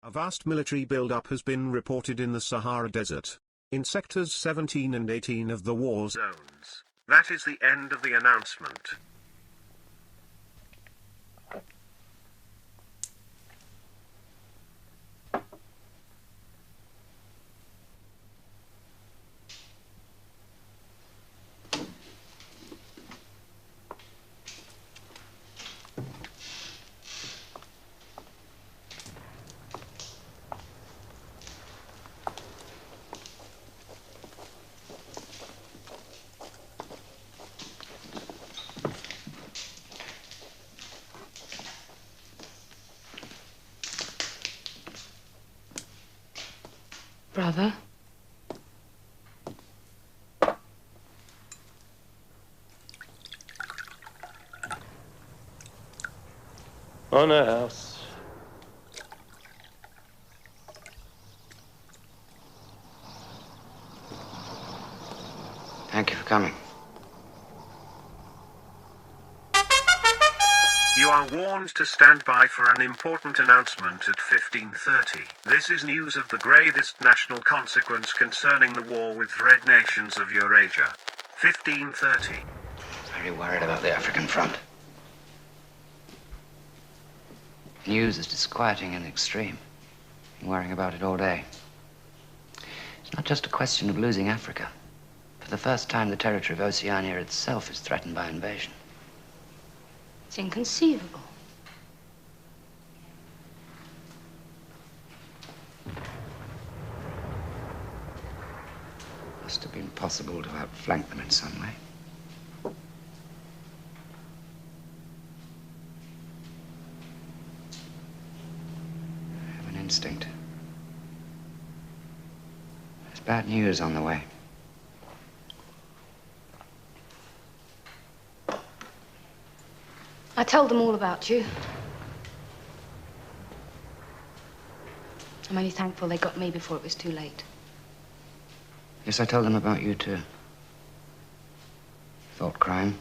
A vast military build-up has been reported in the Sahara Desert, in sectors 17 and 18 of the war zones. That is the end of the announcement. Brother? On a house. Thank you for coming. You are warned to stand by for an important announcement at 15:30. This is news of the gravest national consequence concerning the war with Red nations of Eurasia. 15:30. Very worried about the African front. News is disquieting in the extreme. Been worrying about it all day. It's not just a question of losing Africa. For the first time, the territory of Oceania itself is threatened by invasion. It's inconceivable. Must have been possible to outflank them in some way. I have an instinct. There's bad news on the way. I told them all about you. I'm only thankful they got me before it was too late. Yes, I told them about you, too. Thought crime.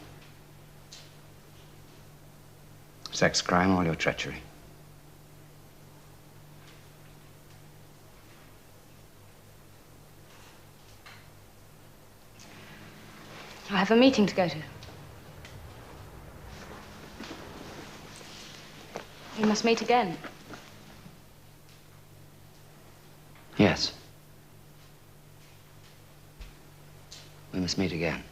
Sex crime, all your treachery. I have a meeting to go to. We must meet again. Yes. We must meet again.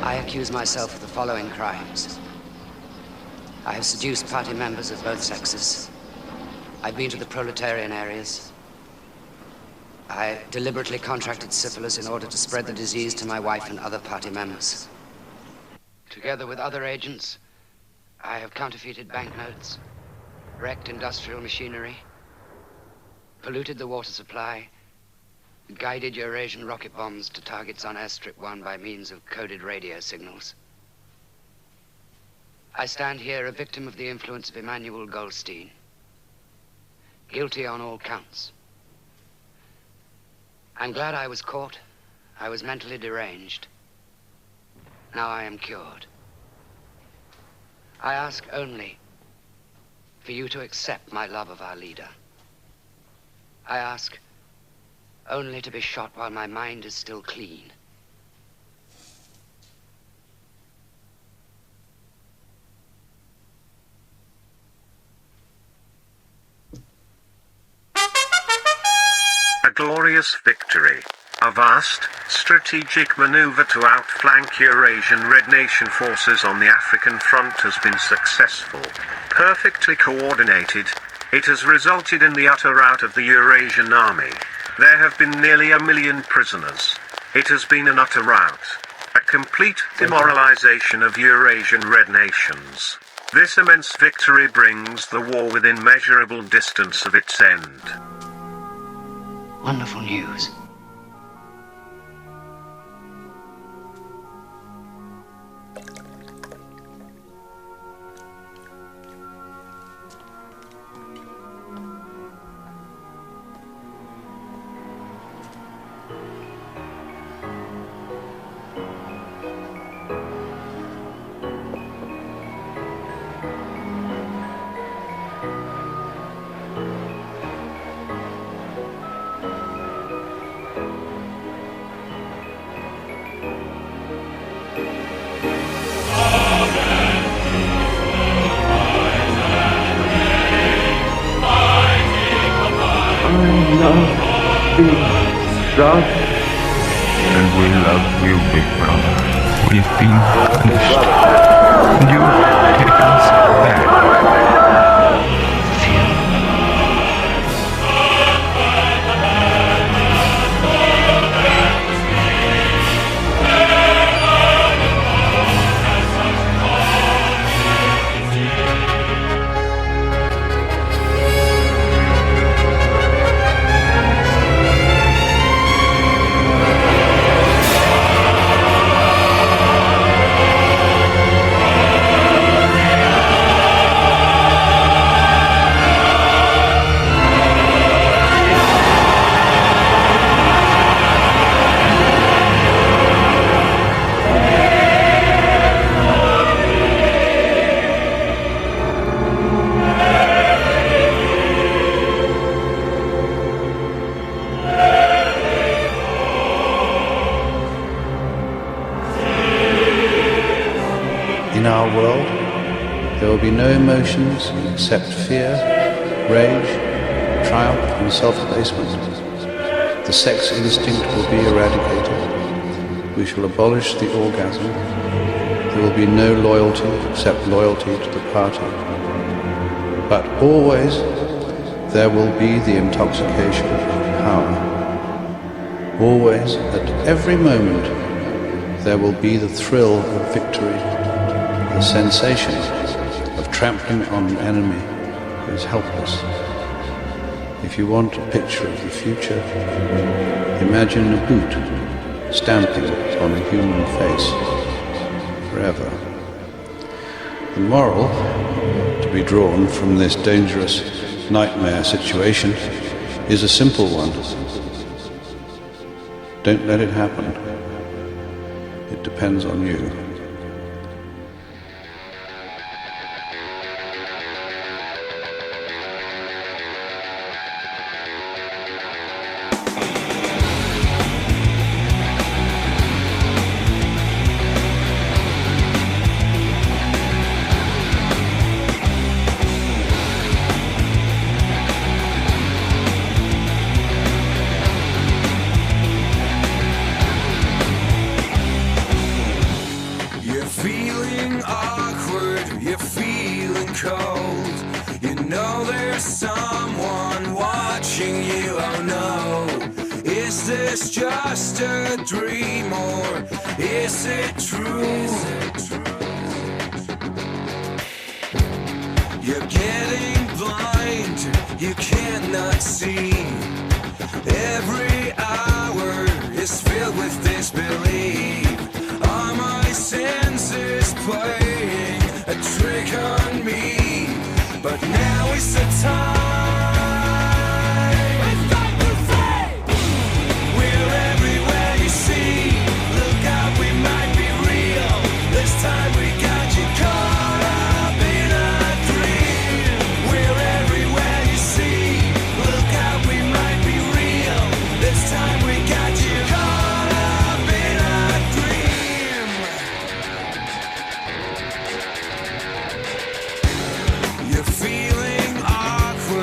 I accuse myself of the following crimes. I have seduced party members of both sexes. I've been to the proletarian areas. I deliberately contracted syphilis in order to spread the disease to my wife and other party members. Together with other agents, I have counterfeited banknotes, wrecked industrial machinery, polluted the water supply, guided Eurasian rocket bombs to targets on Airstrip 1 by means of coded radio signals. I stand here a victim of the influence of Emmanuel Goldstein. Guilty on all counts. I'm glad I was caught. I was mentally deranged. Now I am cured. I ask only for you to accept my love of our leader. I ask only to be shot while my mind is still clean. A glorious victory. A vast, strategic maneuver to outflank Eurasian Red Nation forces on the African front has been successful. Perfectly coordinated, it has resulted in the utter rout of the Eurasian army. There have been nearly 1 million prisoners. It has been an utter rout. A complete demoralization of Eurasian Red Nations. This immense victory brings the war within measurable distance of its end. Wonderful news. result, and we love you, big brother. We've been punished, and you take us back. In our world, there will be no emotions except fear, rage, triumph, and self-abasement. The sex instinct will be eradicated. We shall abolish the orgasm. There will be no loyalty except loyalty to the party. But always there will be the intoxication of power. Always, at every moment, there will be the thrill of victory. The sensation of trampling on an enemy who is helpless. If you want a picture of the future, imagine a boot stamping on a human face forever. The moral to be drawn from this dangerous nightmare situation is a simple one. Don't let it happen. It depends on you. You're feeling awkward.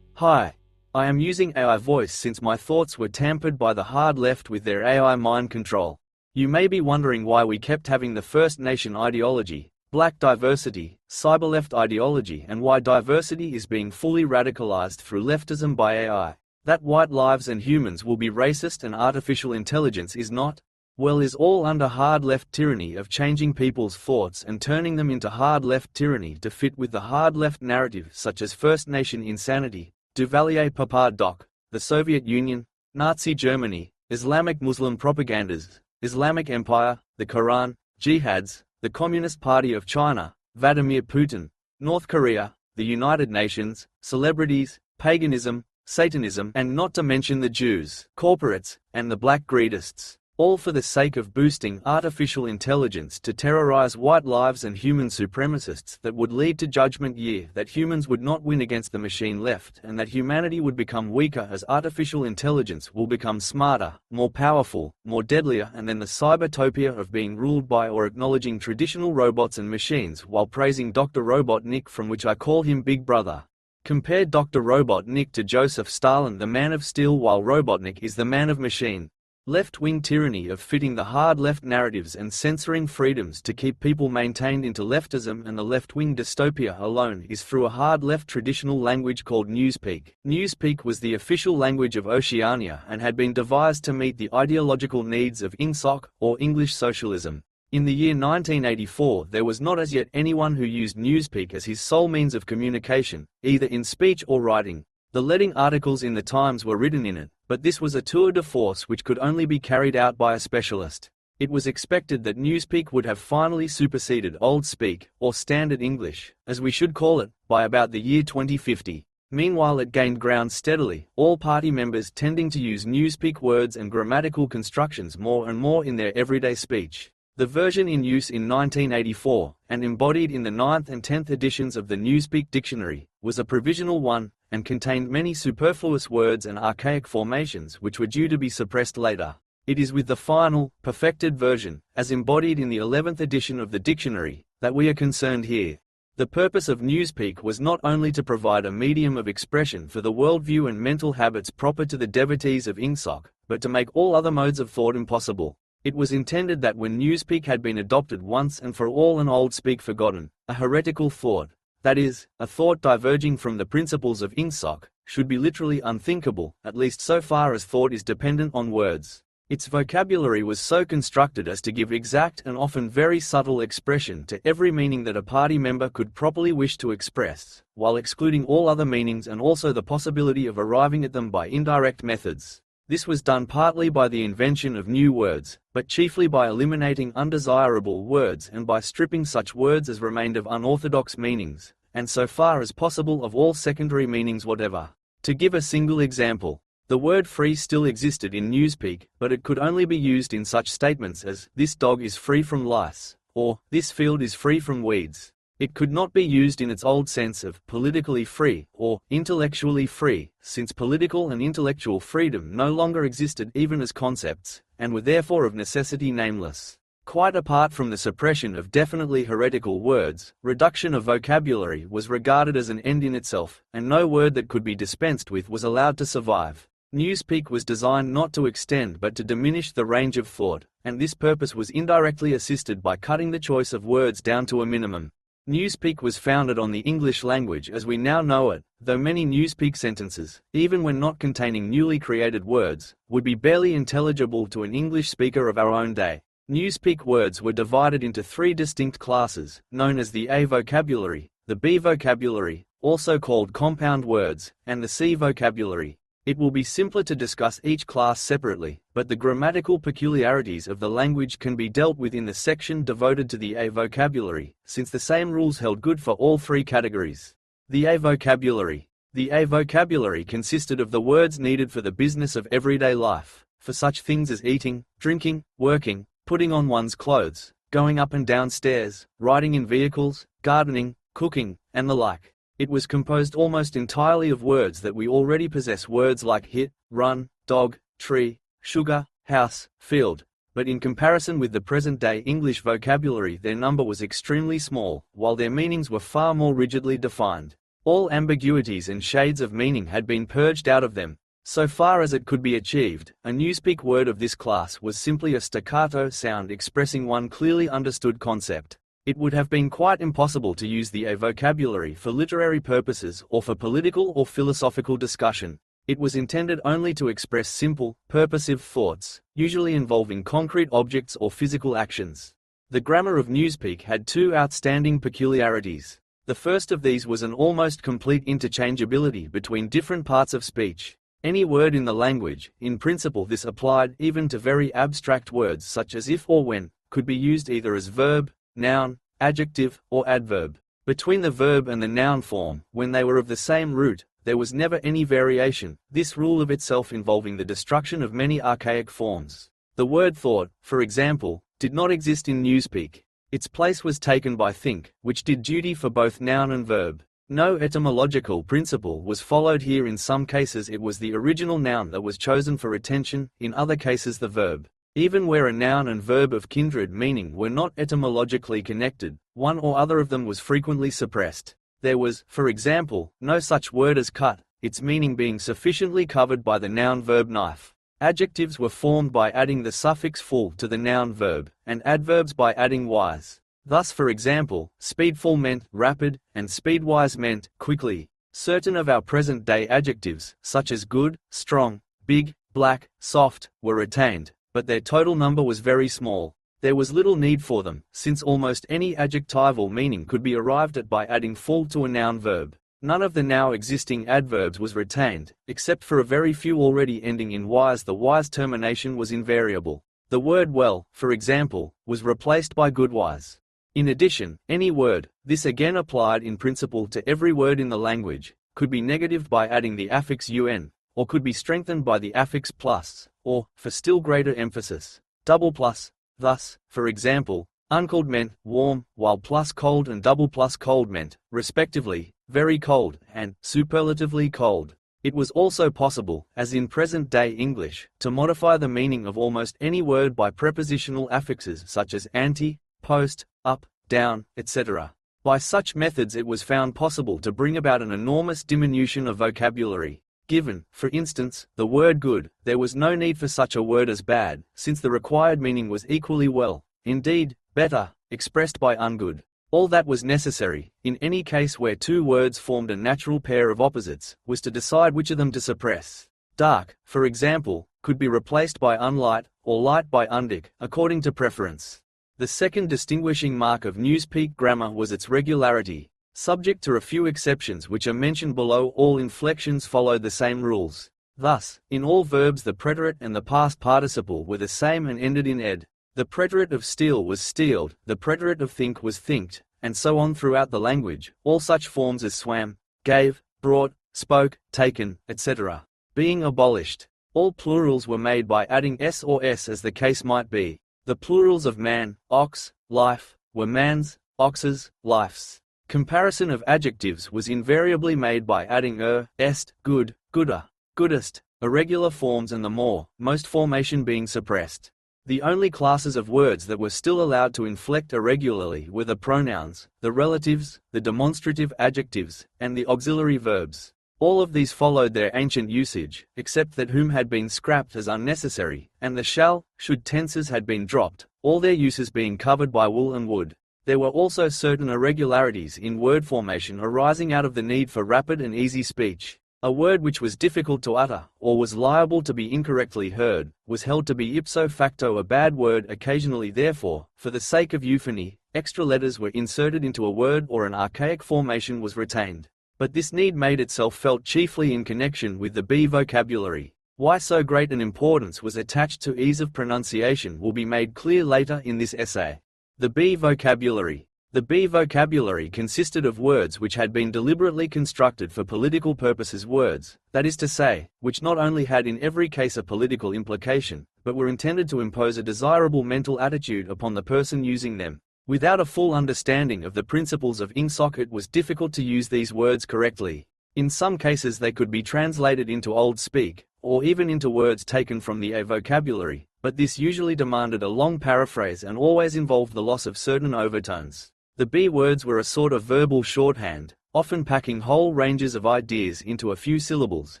Hi. I am using AI voice since my thoughts were tampered by the hard left with their AI mind control. You may be wondering why we kept having the First Nation ideology, black diversity, cyber-left ideology, and why diversity is being fully radicalized through leftism by AI. That white lives and humans will be racist and artificial intelligence is not? Well, is all under hard-left tyranny of changing people's thoughts and turning them into hard-left tyranny to fit with the hard-left narrative such as First Nation insanity, Duvalier Papard Doc, the Soviet Union, Nazi Germany, Islamic Muslim propagandas, Islamic Empire, the Quran, jihads, the Communist Party of China, Vladimir Putin, North Korea, the United Nations, celebrities, paganism, Satanism, and not to mention the Jews, corporates, and the black greedists, all for the sake of boosting artificial intelligence to terrorize white lives and human supremacists that would lead to Judgment Year, that humans would not win against the machine left and that humanity would become weaker as artificial intelligence will become smarter, more powerful, more deadlier, and then the cybertopia of being ruled by or acknowledging traditional robots and machines while praising Dr. Robotnik, from which I call him Big Brother. Compare Dr. Robotnik to Joseph Stalin, the man of steel, while Robotnik is the man of machine. Left-wing tyranny of fitting the hard-left narratives and censoring freedoms to keep people maintained into leftism and the left-wing dystopia alone is through a hard-left traditional language called Newspeak. Newspeak was the official language of Oceania and had been devised to meet the ideological needs of INSOC, or English socialism. In the year 1984, there was not as yet anyone who used Newspeak as his sole means of communication, either in speech or writing. The leading articles in the Times were written in it, but this was a tour de force which could only be carried out by a specialist. It was expected that Newspeak would have finally superseded Old Speak, or Standard English, as we should call it, by about the year 2050. Meanwhile, it gained ground steadily, all party members tending to use Newspeak words and grammatical constructions more and more in their everyday speech. The version in use in 1984, and embodied in the 9th and 10th editions of the Newspeak Dictionary, was a provisional one, and contained many superfluous words and archaic formations which were due to be suppressed later. It is with the final, perfected version, as embodied in the 11th edition of the dictionary, that we are concerned here. The purpose of Newspeak was not only to provide a medium of expression for the worldview and mental habits proper to the devotees of INSOC, but to make all other modes of thought impossible. It was intended that when Newspeak had been adopted once and for all and Old Speak forgotten, a heretical thought, that is, a thought diverging from the principles of INSOC, should be literally unthinkable, at least so far as thought is dependent on words. Its vocabulary was so constructed as to give exact and often very subtle expression to every meaning that a party member could properly wish to express, while excluding all other meanings and also the possibility of arriving at them by indirect methods. This was done partly by the invention of new words, but chiefly by eliminating undesirable words and by stripping such words as remained of unorthodox meanings, and so far as possible of all secondary meanings whatever. To give a single example, the word free still existed in Newspeak, but it could only be used in such statements as, "This dog is free from lice," or, "This field is free from weeds." It could not be used in its old sense of politically free or intellectually free, since political and intellectual freedom no longer existed even as concepts, and were therefore of necessity nameless. Quite apart from the suppression of definitely heretical words, reduction of vocabulary was regarded as an end in itself, and no word that could be dispensed with was allowed to survive. Newspeak was designed not to extend but to diminish the range of thought, and this purpose was indirectly assisted by cutting the choice of words down to a minimum. Newspeak was founded on the English language as we now know it, though many Newspeak sentences, even when not containing newly created words, would be barely intelligible to an English speaker of our own day. Newspeak words were divided into three distinct classes, known as the A vocabulary, the B vocabulary, also called compound words, and the C vocabulary. It will be simpler to discuss each class separately, but the grammatical peculiarities of the language can be dealt with in the section devoted to the A vocabulary, since the same rules held good for all three categories. The A vocabulary. The A vocabulary consisted of the words needed for the business of everyday life, for such things as eating, drinking, working, putting on one's clothes, going up and down stairs, riding in vehicles, gardening, cooking, and the like. It was composed almost entirely of words that we already possess, words like hit, run, dog, tree, sugar, house, field. But in comparison with the present-day English vocabulary, their number was extremely small, while their meanings were far more rigidly defined. All ambiguities and shades of meaning had been purged out of them. So far as it could be achieved, a Newspeak word of this class was simply a staccato sound expressing one clearly understood concept. It would have been quite impossible to use the vocabulary for literary purposes or for political or philosophical discussion. It was intended only to express simple, purposive thoughts, usually involving concrete objects or physical actions. The grammar of Newspeak had two outstanding peculiarities. The first of these was an almost complete interchangeability between different parts of speech. Any word in the language, in principle this applied even to very abstract words such as if or when, could be used either as verb, noun, adjective, or adverb. Between the verb and the noun form, when they were of the same root, there was never any variation, this rule of itself involving the destruction of many archaic forms. The word thought, for example, did not exist in Newspeak. Its place was taken by think, which did duty for both noun and verb. No etymological principle was followed here. In some cases it was the original noun that was chosen for retention, in other cases the verb. Even where a noun and verb of kindred meaning were not etymologically connected, one or other of them was frequently suppressed. There was, for example, no such word as cut, its meaning being sufficiently covered by the noun-verb knife. Adjectives were formed by adding the suffix "full" to the noun-verb, and adverbs by adding "wise." Thus, for example, speedful meant rapid, and speedwise meant quickly. Certain of our present-day adjectives, such as good, strong, big, black, soft, were retained, but their total number was very small. There was little need for them, since almost any adjectival meaning could be arrived at by adding "full" to a noun-verb. None of the now existing adverbs was retained, except for a very few already ending in wise. The wise termination was invariable. The word well, for example, was replaced by goodwise. In addition, any word, this again applied in principle to every word in the language, could be negatived by adding the affix un, or could be strengthened by the affix plus, or, for still greater emphasis, double plus. Thus, for example, uncold meant warm, while plus cold and double plus cold meant, respectively, very cold, and superlatively cold. It was also possible, as in present-day English, to modify the meaning of almost any word by prepositional affixes such as anti, post, up, down, etc. By such methods it was found possible to bring about an enormous diminution of vocabulary. Given, for instance, the word good, there was no need for such a word as bad, since the required meaning was equally well, indeed, better, expressed by ungood. All that was necessary, in any case where two words formed a natural pair of opposites, was to decide which of them to suppress. Dark, for example, could be replaced by unlight, or light by undick, according to preference. The second distinguishing mark of Newspeak grammar was its regularity. Subject to a few exceptions which are mentioned below, all inflections followed the same rules. Thus, in all verbs the preterite and the past participle were the same and ended in ed. The preterite of steal was stealed, the preterite of think was thinked, and so on throughout the language, all such forms as swam, gave, brought, spoke, taken, etc. being abolished. All plurals were made by adding s or s as the case might be. The plurals of man, ox, life, were mans, oxes, lifes. Comparison of adjectives was invariably made by adding est, good, gooder, goodest, irregular forms and the more, most formation being suppressed. The only classes of words that were still allowed to inflect irregularly were the pronouns, the relatives, the demonstrative adjectives, and the auxiliary verbs. All of these followed their ancient usage, except that whom had been scrapped as unnecessary, and the shall, should tenses had been dropped, all their uses being covered by will and would. There were also certain irregularities in word formation arising out of the need for rapid and easy speech. A word which was difficult to utter, or was liable to be incorrectly heard, was held to be ipso facto a bad word. Occasionally therefore, for the sake of euphony, extra letters were inserted into a word or an archaic formation was retained. But this need made itself felt chiefly in connection with the B vocabulary. Why so great an importance was attached to ease of pronunciation will be made clear later in this essay. The B vocabulary. The B vocabulary consisted of words which had been deliberately constructed for political purposes, words, that is to say, which not only had in every case a political implication, but were intended to impose a desirable mental attitude upon the person using them. Without a full understanding of the principles of Ingsoc, it was difficult to use these words correctly. In some cases they could be translated into Old Speak, or even into words taken from the A vocabulary, but this usually demanded a long paraphrase and always involved the loss of certain overtones. The B words were a sort of verbal shorthand, often packing whole ranges of ideas into a few syllables,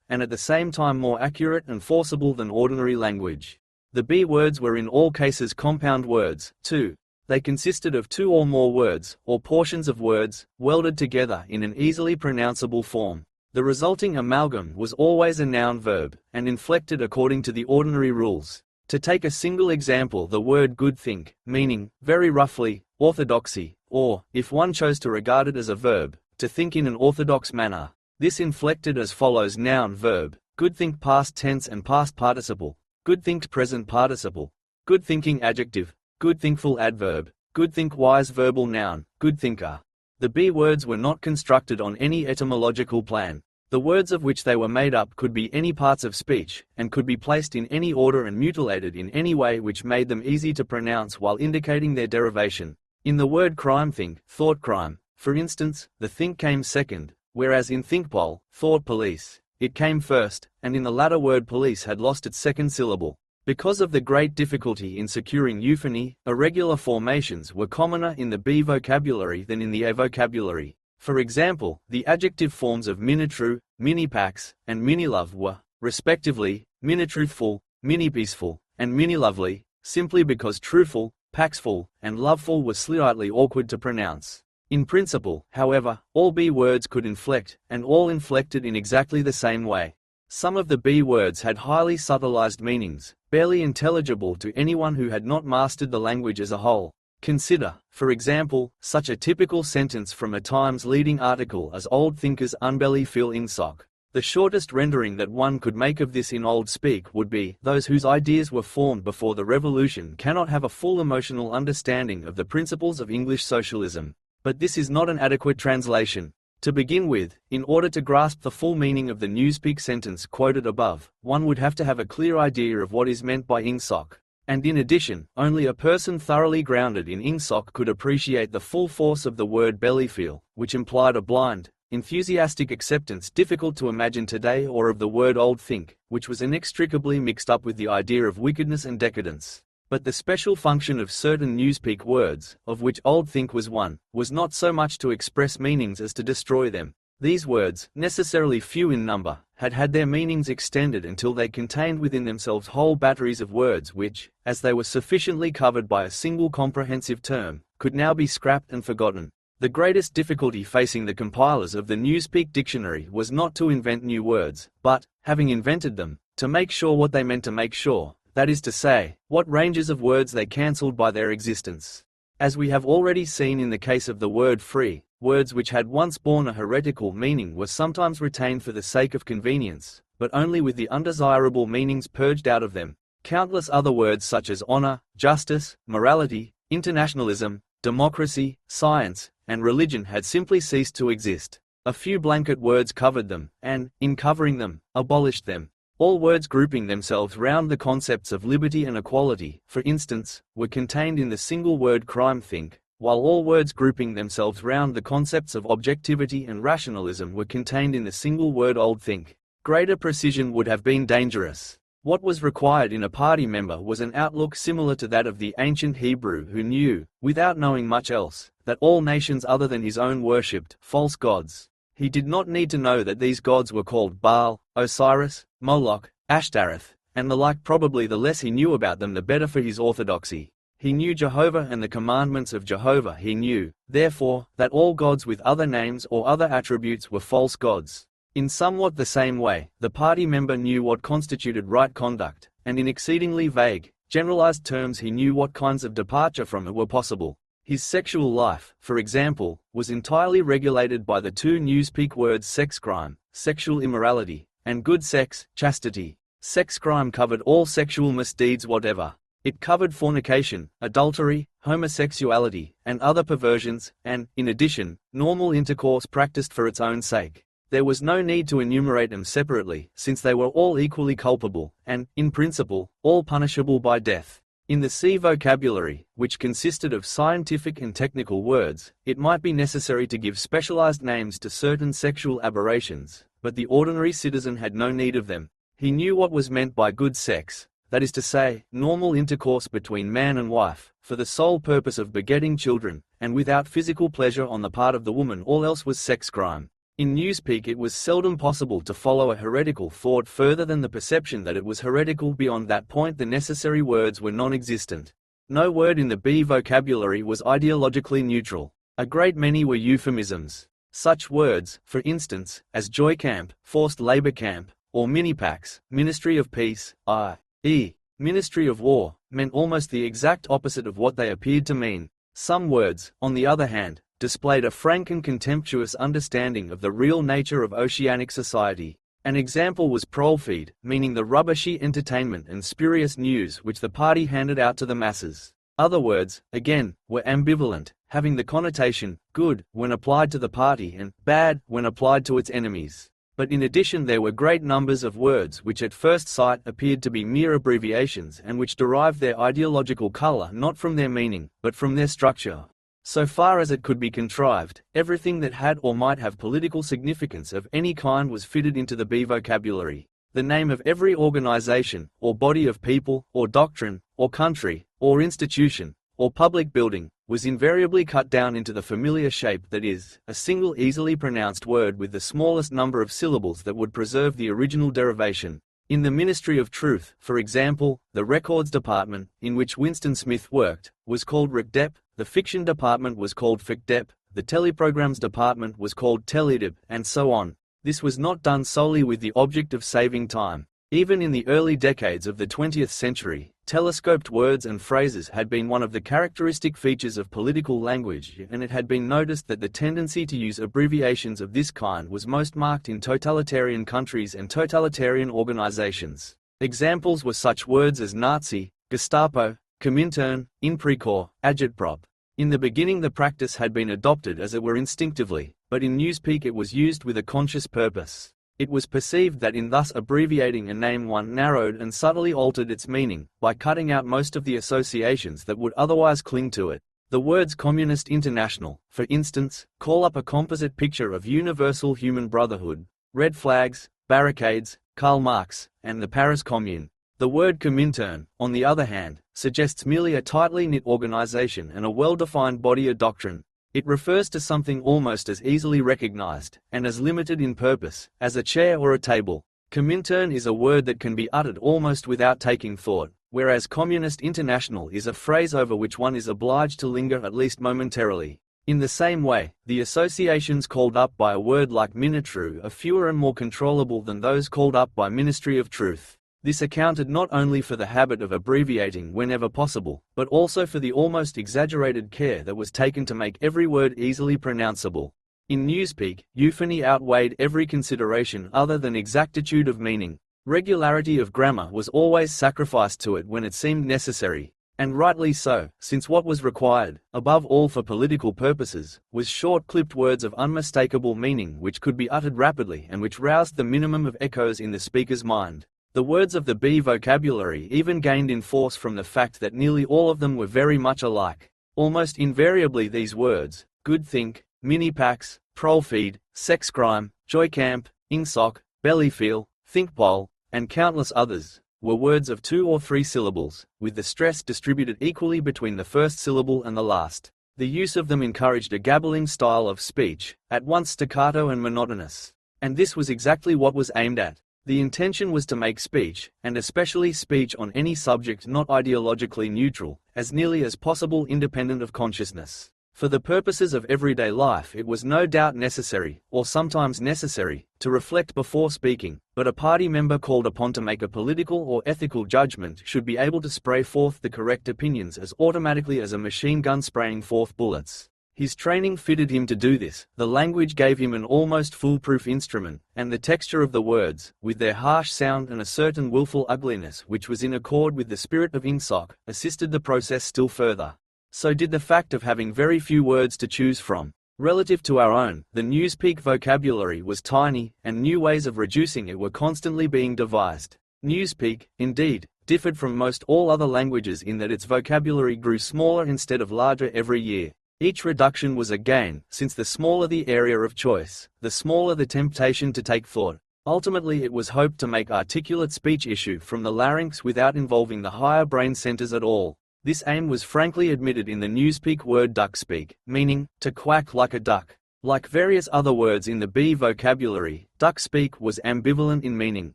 and at the same time more accurate and forcible than ordinary language. The B words were in all cases compound words, too. They consisted of two or more words, or portions of words, welded together in an easily pronounceable form. The resulting amalgam was always a noun-verb, and inflected according to the ordinary rules. To take a single example, the word good think, meaning, very roughly, orthodoxy, or, if one chose to regard it as a verb, to think in an orthodox manner. This inflected as follows: noun-verb, good think past tense and past participle, good think present participle, good thinking adjective, good thinkful adverb, good think wise verbal noun, good thinker. The B words were not constructed on any etymological plan. The words of which they were made up could be any parts of speech, and could be placed in any order and mutilated in any way which made them easy to pronounce while indicating their derivation. In the word crime think, thought crime, for instance, the think came second, whereas in thinkpol, thought police, it came first, and in the latter word police had lost its second syllable. Because of the great difficulty in securing euphony, irregular formations were commoner in the B vocabulary than in the A vocabulary. For example, the adjective forms of minitrue, minipax, and minilove were, respectively, minitruthful, minipeaceful, and minilovely, simply because truthful, paxful, and loveful were slightly awkward to pronounce. In principle, however, all B words could inflect, and all inflected in exactly the same way. Some of the B words had highly subtilized meanings, barely intelligible to anyone who had not mastered the language as a whole. Consider, for example, such a typical sentence from a Times leading article as "Old thinkers unbelly feel insoc." The shortest rendering that one could make of this in old speak would be, "Those whose ideas were formed before the revolution cannot have a full emotional understanding of the principles of English socialism." But this is not an adequate translation. To begin with, in order to grasp the full meaning of the Newspeak sentence quoted above, one would have to have a clear idea of what is meant by ingsoc. And in addition, only a person thoroughly grounded in ingsoc could appreciate the full force of the word bellyfeel, which implied a blind, enthusiastic acceptance difficult to imagine today, or of the word old think, which was inextricably mixed up with the idea of wickedness and decadence. But the special function of certain Newspeak words, of which old think was one, was not so much to express meanings as to destroy them. These words, necessarily few in number, had had their meanings extended until they contained within themselves whole batteries of words which, as they were sufficiently covered by a single comprehensive term, could now be scrapped and forgotten. The greatest difficulty facing the compilers of the Newspeak dictionary was not to invent new words, but, having invented them, to make sure what they meant to make sure, that is to say, what ranges of words they cancelled by their existence. As we have already seen in the case of the word free, words which had once borne a heretical meaning were sometimes retained for the sake of convenience, but only with the undesirable meanings purged out of them. Countless other words such as honor, justice, morality, internationalism, democracy, science, and religion had simply ceased to exist. A few blanket words covered them, and, in covering them, abolished them. All words grouping themselves round the concepts of liberty and equality, for instance, were contained in the single word crime think, while all words grouping themselves round the concepts of objectivity and rationalism were contained in the single word old think. Greater precision would have been dangerous. What was required in a party member was an outlook similar to that of the ancient Hebrew who knew, without knowing much else, that all nations other than his own worshipped false gods. He did not need to know that these gods were called Baal, Osiris, Moloch, Ashtaroth, and the like. Probably the less he knew about them the better for his orthodoxy. He knew Jehovah and the commandments of Jehovah. He knew, therefore, that all gods with other names or other attributes were false gods. In somewhat the same way, the party member knew what constituted right conduct, and in exceedingly vague, generalized terms he knew what kinds of departure from it were possible. His sexual life, for example, was entirely regulated by the two Newspeak words sex crime, sexual immorality, and good sex, chastity. Sex crime covered all sexual misdeeds whatever. It covered fornication, adultery, homosexuality, and other perversions, and, in addition, normal intercourse practiced for its own sake. There was no need to enumerate them separately, since they were all equally culpable, and, in principle, all punishable by death. In the C vocabulary, which consisted of scientific and technical words, it might be necessary to give specialized names to certain sexual aberrations, but the ordinary citizen had no need of them. He knew what was meant by good sex, that is to say, normal intercourse between man and wife, for the sole purpose of begetting children, and without physical pleasure on the part of the woman. All else was sex crime. In Newspeak it was seldom possible to follow a heretical thought further than the perception that it was heretical. Beyond that point the necessary words were non-existent. No word in the B vocabulary was ideologically neutral. A great many were euphemisms. Such words, for instance, as joy camp, forced labor camp, or minipax, Ministry of Peace, i.e., Ministry of War, meant almost the exact opposite of what they appeared to mean. Some words, on the other hand, displayed a frank and contemptuous understanding of the real nature of oceanic society. An example was prolfeed, meaning the rubbishy entertainment and spurious news which the party handed out to the masses. Other words, again, were ambivalent, having the connotation good when applied to the party and bad when applied to its enemies. But in addition there were great numbers of words which at first sight appeared to be mere abbreviations and which derived their ideological color not from their meaning, but from their structure. So far as it could be contrived, everything that had or might have political significance of any kind was fitted into the B vocabulary. The name of every organization, or body of people, or doctrine, or country, or institution, or public building, was invariably cut down into the familiar shape that is, a single easily pronounced word with the smallest number of syllables that would preserve the original derivation. In the Ministry of Truth, for example, the Records Department, in which Winston Smith worked, was called RecDep, the Fiction Department was called FicDep, the Teleprograms Department was called TeleDep, and so on. This was not done solely with the object of saving time. Even in the early decades of the 20th century, telescoped words and phrases had been one of the characteristic features of political language, and it had been noticed that the tendency to use abbreviations of this kind was most marked in totalitarian countries and totalitarian organizations. Examples were such words as Nazi, Gestapo, Comintern, Inprecore, Agitprop. In the beginning the practice had been adopted as it were instinctively, but in Newspeak it was used with a conscious purpose. It was perceived that in thus abbreviating a name one narrowed and subtly altered its meaning, by cutting out most of the associations that would otherwise cling to it. The words Communist International, for instance, call up a composite picture of universal human brotherhood, red flags, barricades, Karl Marx, and the Paris Commune. The word Comintern, on the other hand, suggests merely a tightly knit organization and a well-defined body of doctrine. It refers to something almost as easily recognized, and as limited in purpose, as a chair or a table. Comintern is a word that can be uttered almost without taking thought, whereas Communist International is a phrase over which one is obliged to linger at least momentarily. In the same way, the associations called up by a word like Minitru are fewer and more controllable than those called up by Ministry of Truth. This accounted not only for the habit of abbreviating whenever possible, but also for the almost exaggerated care that was taken to make every word easily pronounceable. In Newspeak, euphony outweighed every consideration other than exactitude of meaning. Regularity of grammar was always sacrificed to it when it seemed necessary, and rightly so, since what was required, above all for political purposes, was short-clipped words of unmistakable meaning which could be uttered rapidly and which roused the minimum of echoes in the speaker's mind. The words of the B vocabulary even gained in force from the fact that nearly all of them were very much alike. Almost invariably these words, good think, mini-pax, prolfeed, sex crime, joy camp, ingsoc, bellyfeel, thinkpol, and countless others, were words of 2 or 3 syllables, with the stress distributed equally between the first syllable and the last. The use of them encouraged a gabbling style of speech, at once staccato and monotonous. And this was exactly what was aimed at. The intention was to make speech, and especially speech on any subject not ideologically neutral, as nearly as possible independent of consciousness. For the purposes of everyday life it was no doubt necessary, or sometimes necessary, to reflect before speaking, but a party member called upon to make a political or ethical judgment should be able to spray forth the correct opinions as automatically as a machine gun spraying forth bullets. His training fitted him to do this, the language gave him an almost foolproof instrument, and the texture of the words, with their harsh sound and a certain willful ugliness which was in accord with the spirit of ingsoc, assisted the process still further. So did the fact of having very few words to choose from. Relative to our own, the Newspeak vocabulary was tiny, and new ways of reducing it were constantly being devised. Newspeak, indeed, differed from most all other languages in that its vocabulary grew smaller instead of larger every year. Each reduction was a gain, since the smaller the area of choice, the smaller the temptation to take thought. Ultimately, it was hoped to make articulate speech issue from the larynx without involving the higher brain centers at all. This aim was frankly admitted in the Newspeak word duckspeak, meaning, to quack like a duck. Like various other words in the B vocabulary, duckspeak was ambivalent in meaning.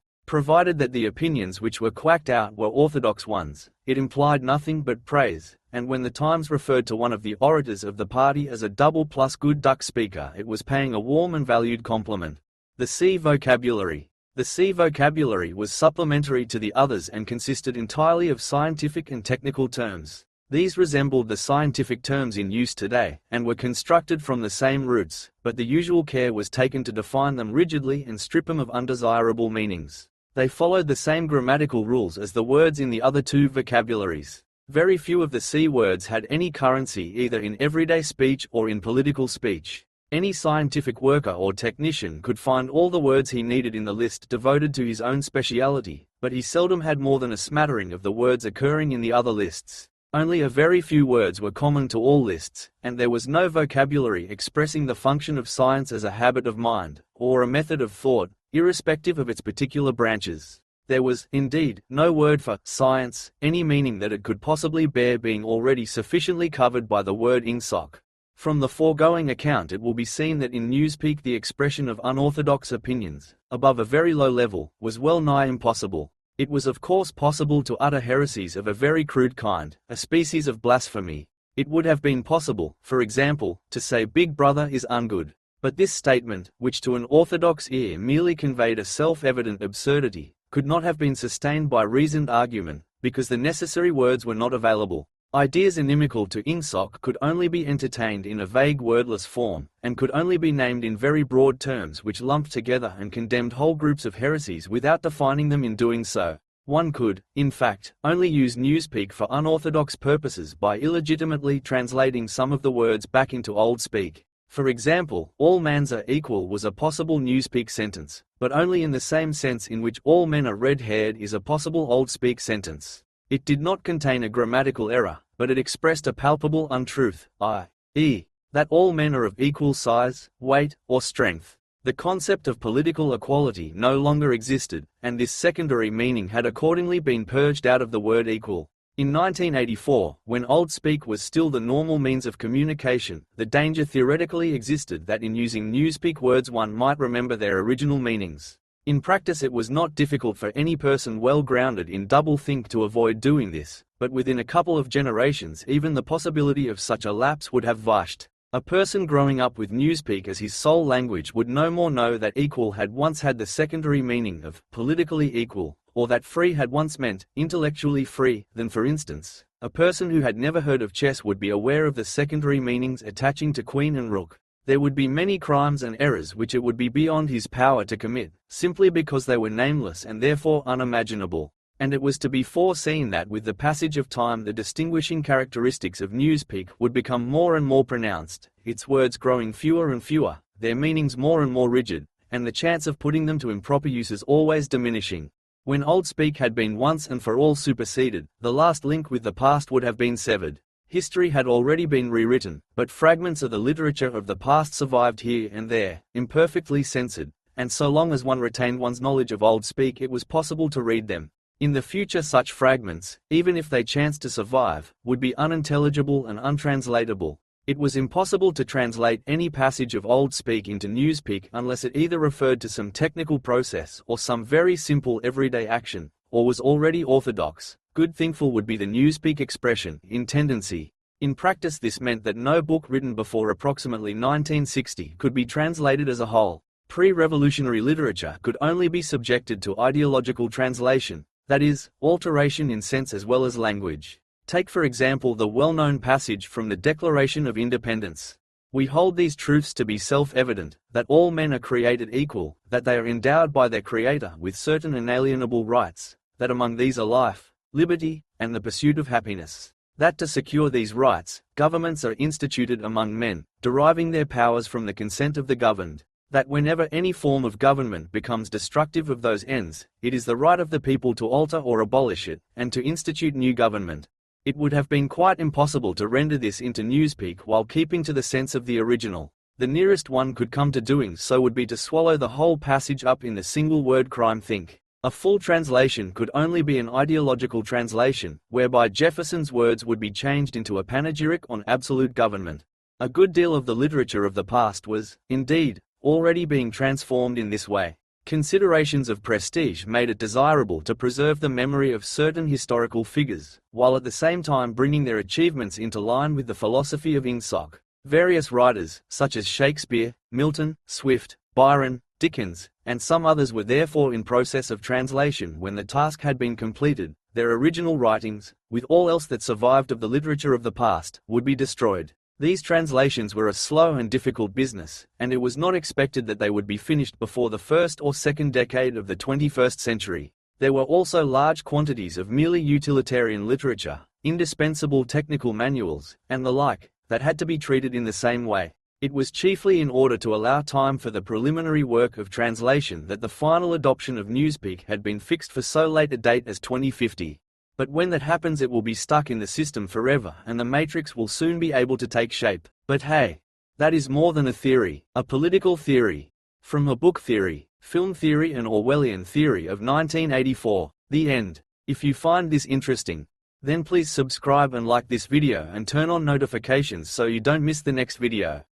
Provided that the opinions which were quacked out were orthodox ones, it implied nothing but praise, and when the Times referred to one of the orators of the party as a double plus good duck speaker, it was paying a warm and valued compliment. The C vocabulary. The C vocabulary was supplementary to the others and consisted entirely of scientific and technical terms. These resembled the scientific terms in use today, and were constructed from the same roots, but the usual care was taken to define them rigidly and strip them of undesirable meanings. They followed the same grammatical rules as the words in the other two vocabularies. Very few of the C words had any currency either in everyday speech or in political speech. Any scientific worker or technician could find all the words he needed in the list devoted to his own speciality, but he seldom had more than a smattering of the words occurring in the other lists. Only a very few words were common to all lists, and there was no vocabulary expressing the function of science as a habit of mind, or a method of thought, irrespective of its particular branches. There was, indeed, no word for science, any meaning that it could possibly bear being already sufficiently covered by the word ingsoc. From the foregoing account it will be seen that in Newspeak the expression of unorthodox opinions, above a very low level, was well nigh impossible. It was of course possible to utter heresies of a very crude kind, a species of blasphemy. It would have been possible, for example, to say Big Brother is ungood. But this statement, which to an orthodox ear merely conveyed a self-evident absurdity, could not have been sustained by reasoned argument, because the necessary words were not available. Ideas inimical to ingsoc could only be entertained in a vague wordless form, and could only be named in very broad terms which lumped together and condemned whole groups of heresies without defining them in doing so. One could, in fact, only use Newspeak for unorthodox purposes by illegitimately translating some of the words back into Old Speak. For example, all mans are equal was a possible Newspeak sentence, but only in the same sense in which all men are red-haired is a possible Old Speak sentence. It did not contain a grammatical error, but it expressed a palpable untruth, i.e., that all men are of equal size, weight, or strength. The concept of political equality no longer existed, and this secondary meaning had accordingly been purged out of the word equal. In 1984, when Old Speak was still the normal means of communication, the danger theoretically existed that in using Newspeak words one might remember their original meanings. In practice it was not difficult for any person well grounded in doublethink to avoid doing this, but within a couple of generations even the possibility of such a lapse would have vanished. A person growing up with Newspeak as his sole language would no more know that equal had once had the secondary meaning of politically equal, or that free had once meant intellectually free, than for instance, a person who had never heard of chess would be aware of the secondary meanings attaching to queen and rook. There would be many crimes and errors which it would be beyond his power to commit, simply because they were nameless and therefore unimaginable. And it was to be foreseen that with the passage of time the distinguishing characteristics of Newspeak would become more and more pronounced, its words growing fewer and fewer, their meanings more and more rigid, and the chance of putting them to improper uses always diminishing. When Old Speak had been once and for all superseded, the last link with the past would have been severed. History had already been rewritten, but fragments of the literature of the past survived here and there, imperfectly censored, and so long as one retained one's knowledge of Old Speak it was possible to read them. In the future such fragments, even if they chanced to survive, would be unintelligible and untranslatable. It was impossible to translate any passage of Old Speak into Newspeak unless it either referred to some technical process or some very simple everyday action, or was already orthodox. Good thinkful would be the Newspeak expression, in tendency. In practice this meant that no book written before approximately 1960 could be translated as a whole. Pre-revolutionary literature could only be subjected to ideological translation, that is, alteration in sense as well as language. Take for example the well-known passage from the Declaration of Independence. We hold these truths to be self-evident, that all men are created equal, that they are endowed by their Creator with certain inalienable rights, that among these are life, liberty, and the pursuit of happiness. That to secure these rights, governments are instituted among men, deriving their powers from the consent of the governed. That whenever any form of government becomes destructive of those ends, it is the right of the people to alter or abolish it, and to institute new government. It would have been quite impossible to render this into Newspeak while keeping to the sense of the original. The nearest one could come to doing so would be to swallow the whole passage up in the single word crime think. A full translation could only be an ideological translation, whereby Jefferson's words would be changed into a panegyric on absolute government. A good deal of the literature of the past was, indeed, already being transformed in this way. Considerations of prestige made it desirable to preserve the memory of certain historical figures, while at the same time bringing their achievements into line with the philosophy of Ingsoc. Various writers, such as Shakespeare, Milton, Swift, Byron, Dickens, and some others were therefore in process of translation when the task had been completed. Their original writings, with all else that survived of the literature of the past, would be destroyed. These translations were a slow and difficult business, and it was not expected that they would be finished before the first or second decade of the 21st century. There were also large quantities of merely utilitarian literature, indispensable technical manuals, and the like, that had to be treated in the same way. It was chiefly in order to allow time for the preliminary work of translation that the final adoption of Newspeak had been fixed for so late a date as 2050. But when that happens, it will be stuck in the system forever and the matrix will soon be able to take shape. But hey, that is more than a theory, a political theory. From a book theory, film theory and Orwellian theory of 1984, the end. If you find this interesting, then please subscribe and like this video and turn on notifications so you don't miss the next video.